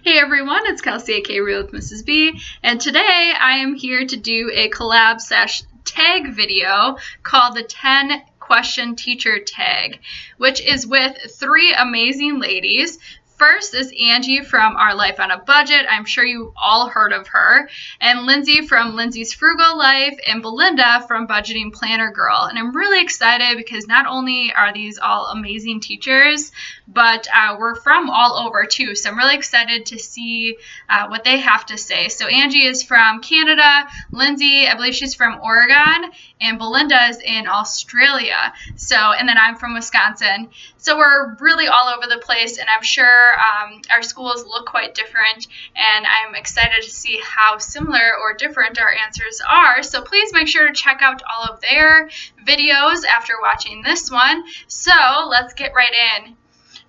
Hey everyone, it's Kelsey aka Real with Mrs. B, and today I am here to do a collab/tag video called the 10 question teacher tag, which is with three amazing ladies. First is Angie from Our Life on a Budget. I'm sure you all heard of her. And Lindsay from Lindsay's Frugal Life, and Belinda from Budgeting Planner Girl. And I'm really excited because not only are these all amazing teachers, but we're from all over too. So I'm really excited to see what they have to say. So Angie is from Canada. Lindsay, I believe she's from Oregon. And Belinda is in Australia. And then I'm from Wisconsin. So we're really all over the place, and I'm sure our schools look quite different, and I'm excited to see how similar or different our answers are. So please make sure to check out all of their videos after watching this one. So let's get right in.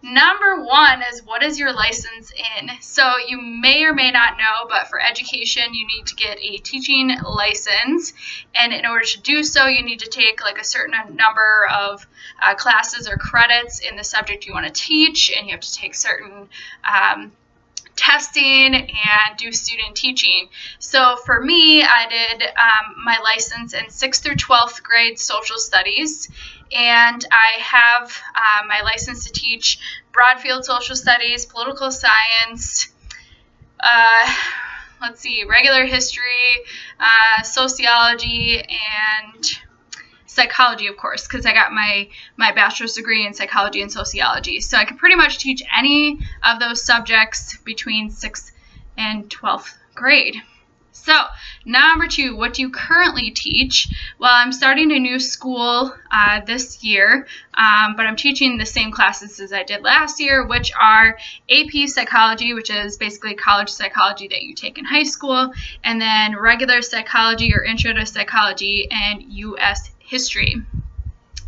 Number one is, what is your license in? So you may or may not know, but for education, you need to get a teaching license. And in order to do so, you need to take like a certain number of classes or credits in the subject you want to teach. And you have to take certain testing and do student teaching. So for me, I did my license in 6th through 12th grade social studies. And I have my license to teach broad field social studies, political science, regular history, sociology, and psychology, of course, because I got my bachelor's degree in psychology and sociology. So I can pretty much teach any of those subjects between 6th and 12th grade. So, number two, what do you currently teach? Well, I'm starting a new school this year, but I'm teaching the same classes as I did last year, which are AP Psychology, which is basically college psychology that you take in high school, and then regular psychology or intro to psychology and U.S. history.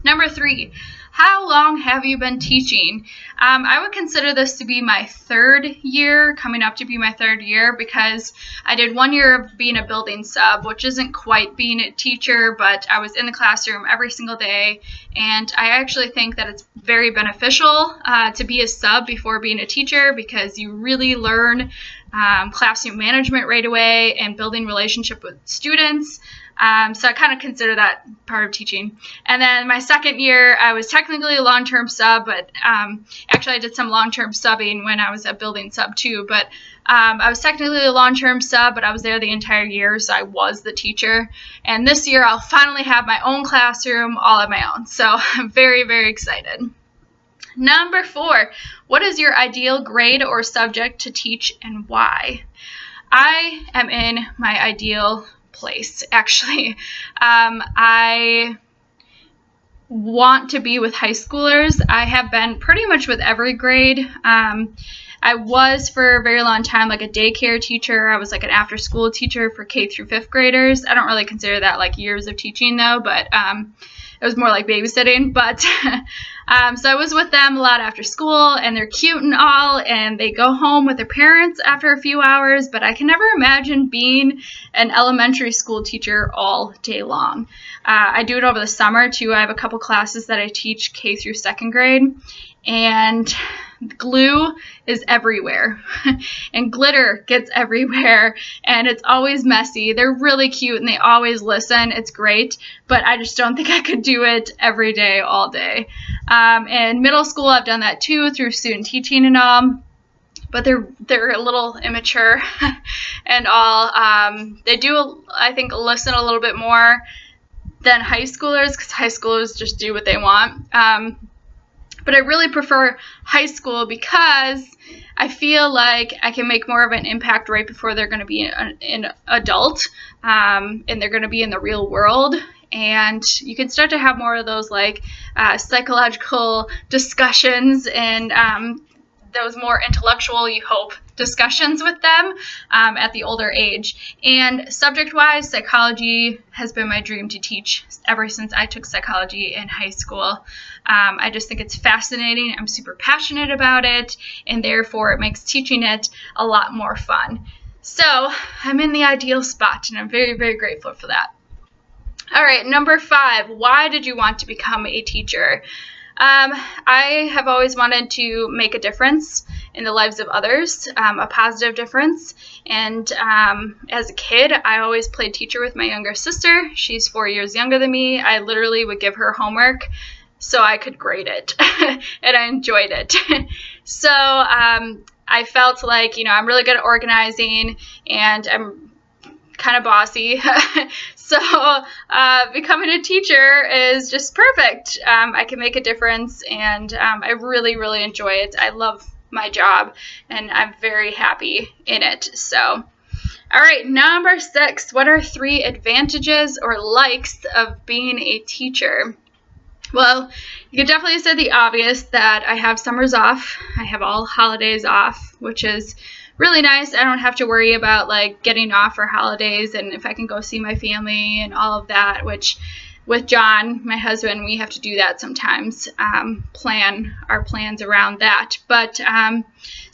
Number three, how long have you been teaching? I would consider this to be my third year, coming up to be my third year, because I did 1 year of being a building sub, which isn't quite being a teacher, but I was in the classroom every single day, and I actually think that it's very beneficial to be a sub before being a teacher, because you really learn classroom management right away and building relationship with students. So I kind of consider that part of teaching. And then my second year, I was technically a long-term sub, but actually I did some long-term subbing when I was a building sub too. But I was technically a long-term sub, but I was there the entire year, so I was the teacher. And this year, I'll finally have my own classroom all on my own. So I'm very, very excited. Number four, what is your ideal grade or subject to teach and why? I am in my ideal place, actually. I want to be with high schoolers. I have been pretty much with every grade. I was for a very long time like a daycare teacher. I was like an after school teacher for K through 5th graders. I don't really consider that like years of teaching though, but it was more like babysitting. But so I was with them a lot after school, and they're cute and all, and they go home with their parents after a few hours, but I can never imagine being an elementary school teacher all day long. I do it over the summer too. I have a couple classes that I teach K through 2nd grade, and glue is everywhere and glitter gets everywhere, and it's always messy. They're really cute and they always listen. It's great, but I just don't think I could do it every day, all day. In middle school, I've done that too through student teaching and all, but they're a little immature and all. They do, I think, listen a little bit more than high schoolers, because high schoolers just do what they want. But I really prefer high school because I feel like I can make more of an impact right before they're going to be an adult, and they're going to be in the real world. And you can start to have more of those like psychological discussions and those more intellectual, you hope, discussions with them at the older age. And subject-wise, psychology has been my dream to teach ever since I took psychology in high school. I just think it's fascinating. I'm super passionate about it, and therefore it makes teaching it a lot more fun. So I'm in the ideal spot, and I'm very, very grateful for that. All right, number five, why did you want to become a teacher? I have always wanted to make a difference in the lives of others, a positive difference. And as a kid, I always played teacher with my younger sister. She's 4 years younger than me. I literally would give her homework so I could grade it, and I enjoyed it. So I felt like, I'm really good at organizing, and I'm kind of bossy. So becoming a teacher is just perfect. I can make a difference, and I really, really enjoy it. I love my job, and I'm very happy in it. So, all right, number 6, what are 3 advantages or likes of being a teacher? Well, you could definitely say the obvious, that I have summers off. I have all holidays off, which is really nice. I don't have to worry about like getting off for holidays, and if I can go see my family and all of that, which with John, my husband, we have to do that sometimes, plan our plans around that. But so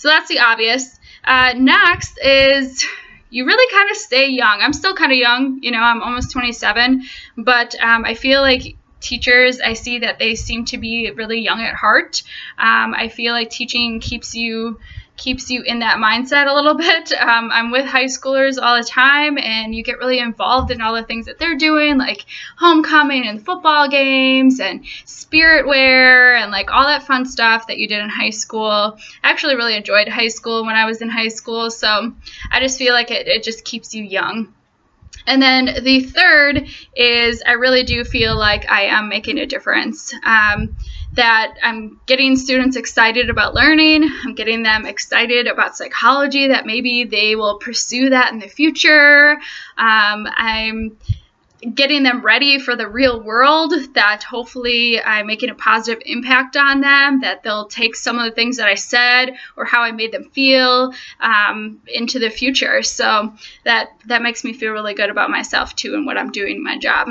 that's the obvious. Next is you really kind of stay young. I'm still kind of young, I'm almost 27, but I feel like teachers, I see that they seem to be really young at heart. I feel like teaching keeps you in that mindset a little bit. I'm with high schoolers all the time, and you get really involved in all the things that they're doing, like homecoming and football games and spirit wear and like all that fun stuff that you did in high school. I actually really enjoyed high school when I was in high school, so I just feel like it just keeps you young. And then the third is I really do feel like I am making a difference, that I'm getting students excited about learning. I'm getting them excited about psychology, that maybe they will pursue that in the future. I'm getting them ready for the real world, that hopefully I'm making a positive impact on them, that they'll take some of the things that I said or how I made them feel into the future. So that makes me feel really good about myself too and what I'm doing in my job.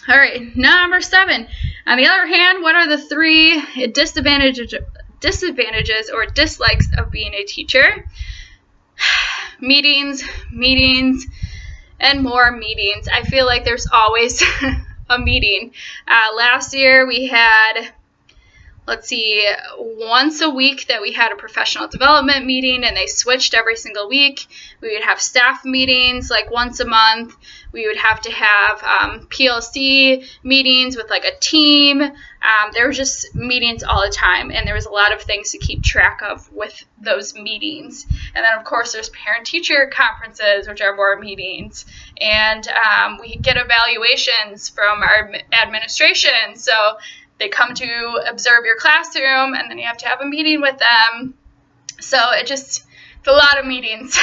All right, number 7. On the other hand, what are the 3 disadvantages or dislikes of being a teacher? Meetings, and more meetings. I feel like there's always a meeting. Last year we had, once a week that we had a professional development meeting, and they switched every single week. We would have staff meetings like once a month. We would have to have PLC meetings with like a team. There were just meetings all the time, and there was a lot of things to keep track of with those meetings. And then, of course, there's parent-teacher conferences, which are more meetings. And we get evaluations from our administration. So they come to observe your classroom, and then you have to have a meeting with them. So it's a lot of meetings.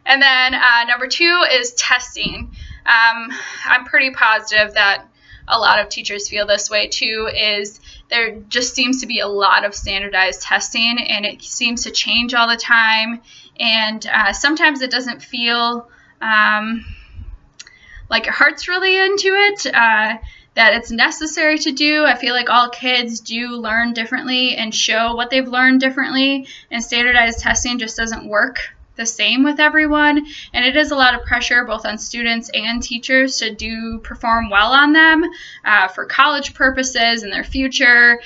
And then number 2 is testing. I'm pretty positive that a lot of teachers feel this way too, is there just seems to be a lot of standardized testing, and it seems to change all the time. And sometimes it doesn't feel like your heart's really into it, that it's necessary to do. I feel like all kids do learn differently and show what they've learned differently, and standardized testing just doesn't work the same with everyone, and it is a lot of pressure both on students and teachers to perform well on them for college purposes and their future.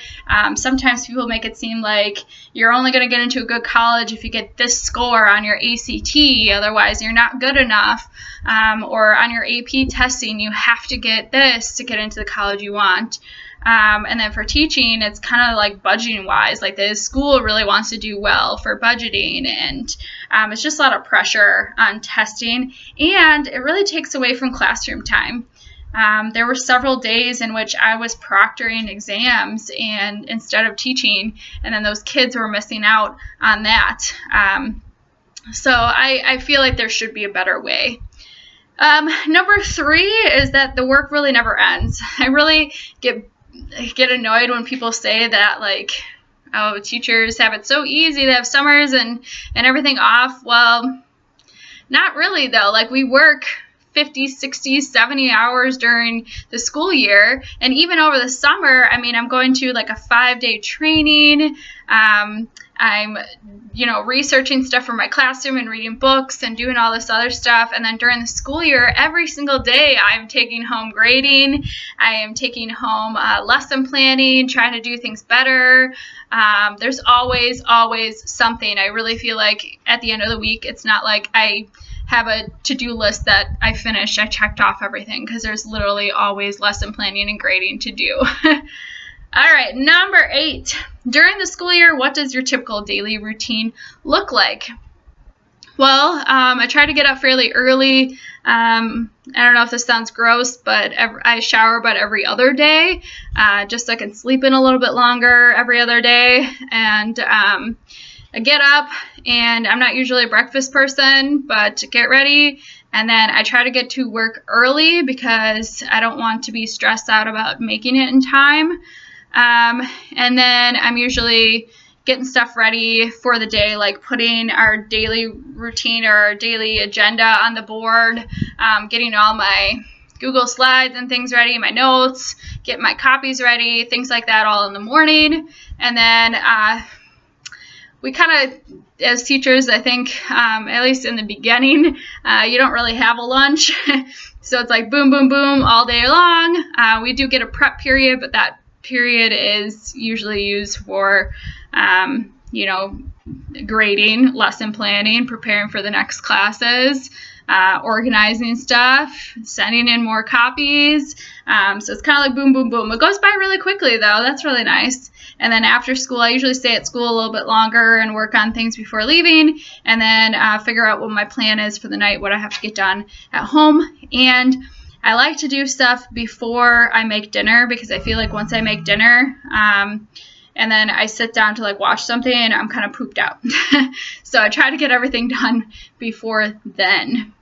Sometimes people make it seem like you're only going to get into a good college if you get this score on your ACT, otherwise you're not good enough, or on your AP testing you have to get this to get into the college you want. And then for teaching, it's kind of like budgeting wise, like the school really wants to do well for budgeting, and it's just a lot of pressure on testing, and it really takes away from classroom time. There were several days in which I was proctoring exams and instead of teaching, and then those kids were missing out on that. So I feel like there should be a better way. Number 3 is that the work really never ends. I really get annoyed when people say that, like, oh, teachers have it so easy, they have summers and everything off. Well, not really though. Like, we work 50, 60, 70 hours during the school year, and even over the summer, I mean, I'm going to like a 5-day training. I'm, you know, researching stuff for my classroom and reading books and doing all this other stuff. And then during the school year, every single day I'm taking home grading. I am taking home lesson planning, trying to do things better. There's always something. I really feel like at the end of the week, it's not like I have a to-do list that I finished, I checked off everything, because there's literally always lesson planning and grading to do. All right, number 8. During the school year, what does your typical daily routine look like? Well, I try to get up fairly early. I don't know if this sounds gross, but I shower about every other day, just so I can sleep in a little bit longer every other day. And I get up, and I'm not usually a breakfast person, but get ready. And then I try to get to work early because I don't want to be stressed out about making it in time. And then I'm usually getting stuff ready for the day, like putting our daily routine or our daily agenda on the board, getting all my Google Slides and things ready, my notes, getting my copies ready, things like that all in the morning. And then we kind of, as teachers, I think, at least in the beginning, you don't really have a lunch. So it's like boom, boom, boom all day long. We do get a prep period, but that period is usually used for, you know, grading, lesson planning, preparing for the next classes, organizing stuff, sending in more copies. So it's kind of like boom, boom, boom. It goes by really quickly, though. That's really nice. And then after school, I usually stay at school a little bit longer and work on things before leaving, and then figure out what my plan is for the night, what I have to get done at home. And I like to do stuff before I make dinner, because I feel like once I make dinner, and then I sit down to like watch something, I'm kind of pooped out. So I try to get everything done before then.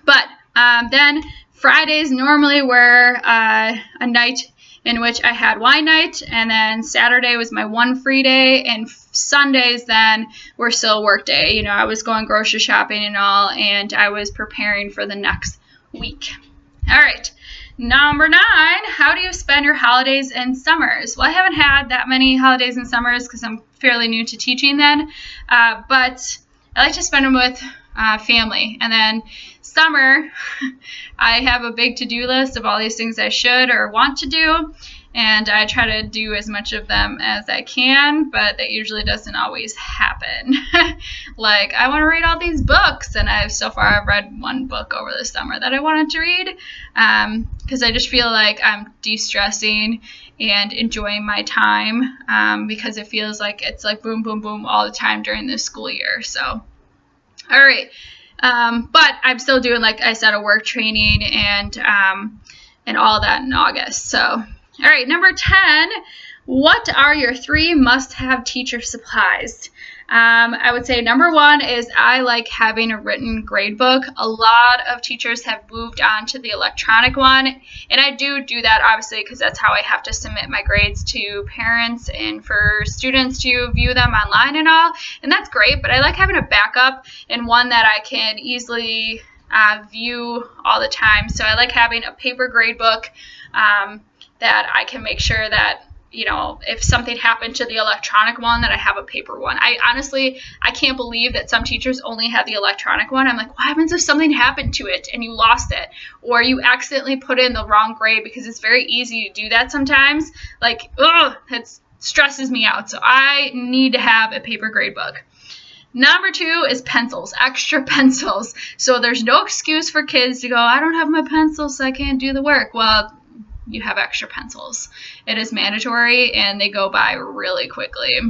But then Fridays normally were a night in which I had wine night, and then Saturday was my one free day, and Sundays then were still work day. You know, I was going grocery shopping and all, and I was preparing for the next week. All right, number 9, how do you spend your holidays and summers? Well, I haven't had that many holidays and summers because I'm fairly new to teaching then, but I like to spend them with family. And then summer, I have a big to-do list of all these things I should or want to do, and I try to do as much of them as I can, but that usually doesn't always happen. Like, I want to read all these books, and I've read one book over the summer that I wanted to read, because I just feel like I'm de-stressing and enjoying my time, because it feels like it's like boom, boom, boom all the time during the school year. So, all right. But I'm still doing, like I said, a work training and all that in August. So, all right, number 10, what are your 3 must-have teacher supplies? I would say number 1 is I like having a written grade book. A lot of teachers have moved on to the electronic one, and I do that obviously because that's how I have to submit my grades to parents and for students to view them online and all, and that's great, but I like having a backup and one that I can easily view all the time. So I like having a paper grade book that I can make sure that, you know, if something happened to the electronic one, that I have a paper one. I can't believe that some teachers only have the electronic one. I'm like, what happens if something happened to it and you lost it? Or you accidentally put in the wrong grade, because it's very easy to do that sometimes. Like, it stresses me out. So I need to have a paper grade book. Number 2 is pencils, extra pencils. So there's no excuse for kids to go, I don't have my pencils, so I can't do the work. Well, you have extra pencils. It is mandatory, and they go by really quickly.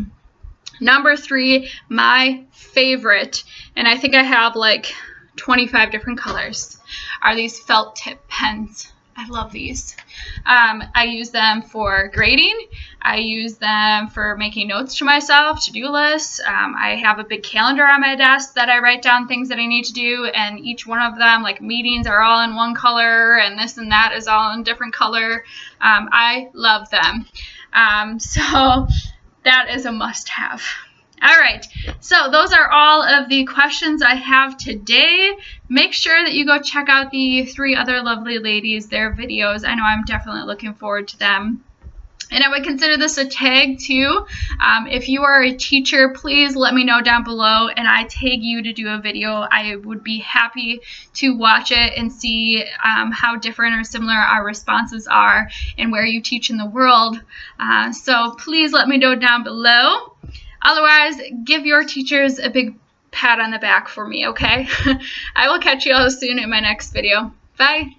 Number 3, my favorite, and I think I have like 25 different colors, are these felt tip pens. I love these. I use them for grading. I use them for making notes to myself, to-do lists. I have a big calendar on my desk that I write down things that I need to do, and each one of them, like meetings, are all in one color, and this and that is all in different color. I love them. So that is a must-have. All right, so those are all of the questions I have today. Make sure that you go check out the 3 other lovely ladies, their videos. I know I'm definitely looking forward to them. And I would consider this a tag too. If you are a teacher, please let me know down below and I tag you to do a video. I would be happy to watch it and see how different or similar our responses are and where you teach in the world. So please let me know down below. Otherwise, give your teachers a big pat on the back for me, okay? I will catch you all soon in my next video. Bye.